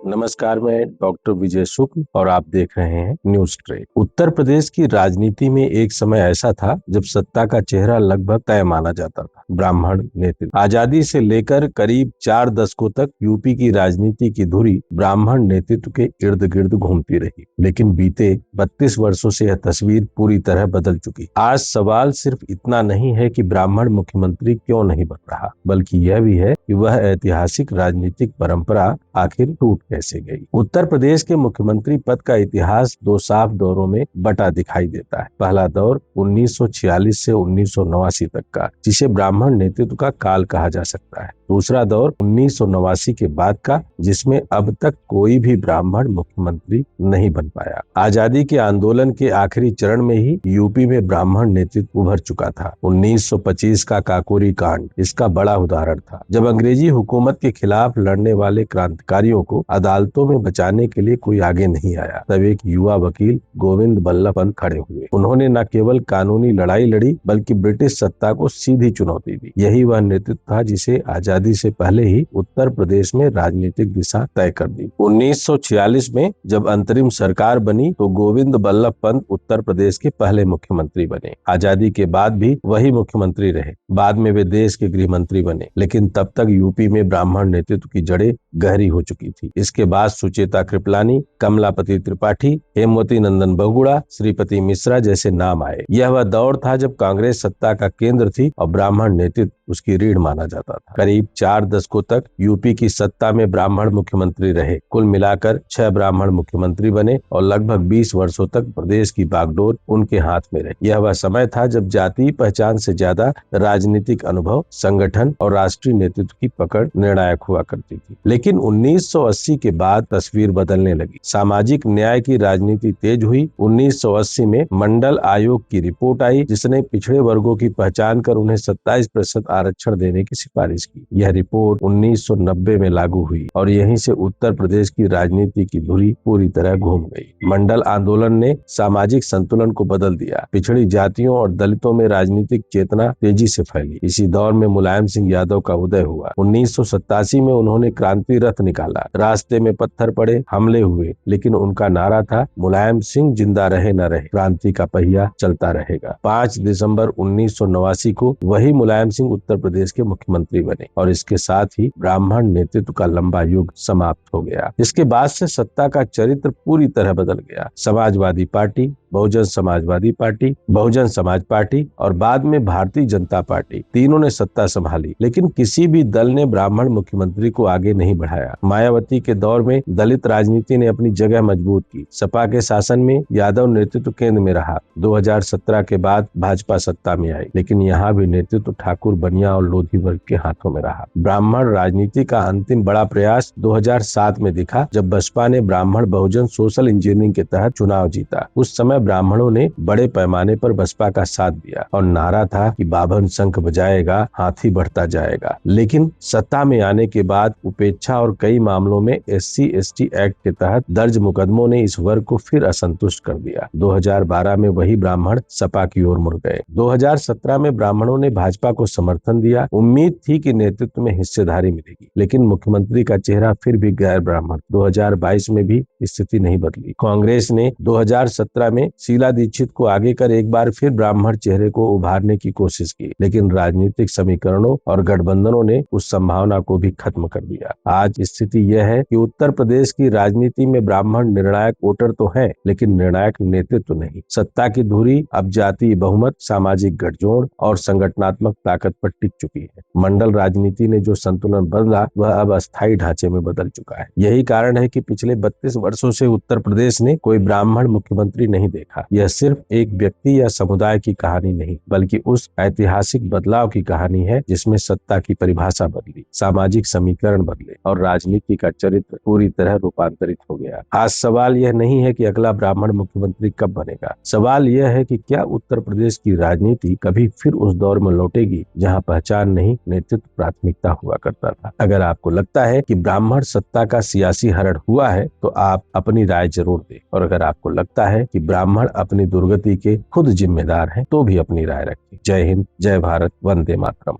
नमस्कार, मैं डॉक्टर विजय शुक्ल और आप देख रहे हैं न्यूज ट्रेक। उत्तर प्रदेश की राजनीति में एक समय ऐसा था जब सत्ता का चेहरा लगभग तय माना जाता था, ब्राह्मण नेतृत्व। आजादी से लेकर करीब 4 दशकों तक यूपी की राजनीति की धुरी ब्राह्मण नेतृत्व के इर्द गिर्द घूमती रही, लेकिन बीते 32 वर्षों से यह तस्वीर पूरी तरह बदल चुकी। आज सवाल सिर्फ इतना नहीं है कि ब्राह्मण मुख्यमंत्री क्यों नहीं बन रहा, बल्कि यह भी है कि वह ऐतिहासिक राजनीतिक परंपरा आखिर टूट कैसे गई। उत्तर प्रदेश के मुख्यमंत्री पद का इतिहास दो साफ दौरों में बटा दिखाई देता है। पहला दौर 1946 से 1989 तक का, जिसे ब्राह्मण नेतृत्व का काल कहा जा सकता है। दूसरा दौर 1989 के बाद का, जिसमें अब तक कोई भी ब्राह्मण मुख्यमंत्री नहीं बन पाया। आजादी के आंदोलन के आखिरी चरण में ही यूपी में ब्राह्मण नेतृत्व उभर चुका था। 1925 का काकोरी कांड इसका बड़ा उदाहरण था, जब अंग्रेजी हुकूमत के खिलाफ लड़ने वाले क्रांतिकारियों को अदालतों में बचाने के लिए कोई आगे नहीं आया। तब एक युवा वकील गोविंद बल्लभ पंत खड़े हुए। उन्होंने न केवल कानूनी लड़ाई लड़ी, बल्कि ब्रिटिश सत्ता को सीधी चुनौती दी। यही वह नेतृत्व था जिसे आजादी से पहले ही उत्तर प्रदेश में राजनीतिक दिशा तय कर दी। 1946 में जब अंतरिम सरकार बनी तो गोविंद बल्लभ पंत उत्तर प्रदेश के पहले मुख्यमंत्री बने। आजादी के बाद भी वही मुख्यमंत्री रहे। बाद में वे देश के गृह मंत्री बने, लेकिन तब तक यूपी में ब्राह्मण नेतृत्व की जड़ें गहरी हो चुकी थी। इसके बाद सुचेता कृपलानी, कमलापति त्रिपाठी, हेमवती नंदन बहुगुणा, श्रीपति मिश्रा जैसे नाम आए। यह वह दौर था जब कांग्रेस सत्ता का केंद्र थी और ब्राह्मण नेतृत्व उसकी रीढ़ माना जाता था। करीब 4 दशकों तक यूपी की सत्ता में ब्राह्मण मुख्यमंत्री रहे। कुल मिलाकर 6 ब्राह्मण मुख्यमंत्री बने और लगभग 20 वर्षों तक प्रदेश की बागडोर उनके हाथ में रही। यह वह समय था जब जातीय पहचान से ज्यादा राजनीतिक अनुभव, संगठन और राष्ट्रीय नेतृत्व की पकड़ निर्णायक हुआ करती थी। लेकिन 1980 के बाद तस्वीर बदलने लगी। सामाजिक न्याय की राजनीति तेज हुई। 1980 में मंडल आयोग की रिपोर्ट आई, जिसने पिछड़े वर्गों की पहचान कर उन्हें 27% आरक्षण देने की सिफारिश की। यह रिपोर्ट 1990 में लागू हुई और यहीं से उत्तर प्रदेश की राजनीति की धुरी पूरी तरह घूम गई। मंडल आंदोलन ने सामाजिक संतुलन को बदल दिया। पिछड़ी जातियों और दलितों में राजनीतिक चेतना तेजी से फैली। इसी दौर में मुलायम सिंह यादव का उदय हुआ। 1987 में उन्होंने क्रांति रथ निकाला। रास्ते में पत्थर पड़े, हमले हुए, लेकिन उनका नारा था, मुलायम सिंह जिंदा रहे न रहे, क्रांति का पहिया चलता रहेगा। 5 दिसंबर 1989 को वही मुलायम सिंह उत्तर प्रदेश के मुख्यमंत्री बने और इसके साथ ही ब्राह्मण नेतृत्व का लंबा युग समाप्त हो गया। इसके बाद से सत्ता का चरित्र पूरी तरह बदल गया। Samajwadi party, Bahujan Samajwadi party, Bahujan Samaj party और बाद में भारतीय जनता पार्टी, तीनों ने सत्ता संभाली, लेकिन किसी भी दल ने ब्राह्मण मुख्यमंत्री को आगे नहीं बढ़ाया। मायावती के दौर में दलित राजनीति ने अपनी जगह मजबूत की। सपा के शासन में यादव नेतृत्व केंद्र में रहा। 2017 के बाद भाजपा सत्ता में आई, लेकिन यहाँ भी नेतृत्व ठाकुर, बनिया और लोधी वर्ग के हाथों में रहा। ब्राह्मण राजनीति का अंतिम बड़ा प्रयास 2007 में दिखा, जब बसपा ने ब्राह्मण बहुजन सोशल इंजीनियरिंग के तहत चुनाव जीता। उस समय ब्राह्मणों ने बड़े पैमाने पर बसपा का साथ दिया और नारा था कि बाभन शंख बजाएगा, हाथी बढ़ता जाएगा। लेकिन सत्ता में आने के बाद उपेक्षा और कई मामलों में SC/ST एक्ट के तहत दर्ज मुकदमों ने इस वर्ग को फिर असंतुष्ट कर दिया। 2012 में वही ब्राह्मण सपा की ओर मुड़ गए। 2017 में ब्राह्मणों ने भाजपा को समर्थन दिया। उम्मीद थी कि नेतृत्व में हिस्सेदारी मिलेगी, लेकिन मुख्यमंत्री का चेहरा फिर भी गैर ब्राह्मण। 2022 में भी स्थिति नहीं बदली। कांग्रेस ने 2017 में शीला दीक्षित को आगे कर एक बार फिर ब्राह्मण चेहरे को उभारने की कोशिश की, लेकिन राजनीतिक समीकरणों और गठबंधनों ने उस संभावना को भी खत्म कर दिया। आज स्थिति यह है कि उत्तर प्रदेश की राजनीति में ब्राह्मण निर्णायक वोटर तो हैं, लेकिन निर्णायक नेतृत्व नहीं। सत्ता की धुरी अब जातीय बहुमत, सामाजिक गठजोड़ और संगठनात्मक ताकत पर टिक चुकी है। मंडल राजनीति ने जो संतुलन बदला, वह अब अस्थायी ढांचे में बदल चुका है। यही कारण है कि पिछले 32 वर्षों से उत्तर प्रदेश ने कोई ब्राह्मण मुख्यमंत्री नहीं देखा। यह सिर्फ एक व्यक्ति या समुदाय की कहानी नहीं, बल्कि उस ऐतिहासिक बदलाव की कहानी है जिसमें सत्ता की परिभाषा बदली, सामाजिक समीकरण बदले और राजनीति का चरित्र पूरी तरह रूपांतरित हो गया। आज सवाल यह नहीं है कि अगला ब्राह्मण मुख्यमंत्री कब बनेगा। सवाल यह है कि क्या उत्तर प्रदेश की राजनीति कभी फिर उस दौर में लौटेगी जहां पहचान नहीं, नेतृत्व प्राथमिकता हुआ करता था। अगर आपको लगता है कि ब्राह्मण सत्ता का सियासी हरण हुआ है, तो आप अपनी राय जरूर दें, और अगर आपको लगता है कि ब्राह्मण अपनी दुर्गति के खुद जिम्मेदार हैं, तो भी अपनी राय रखें। जय हिंद, जय भारत, वंदे मातरम।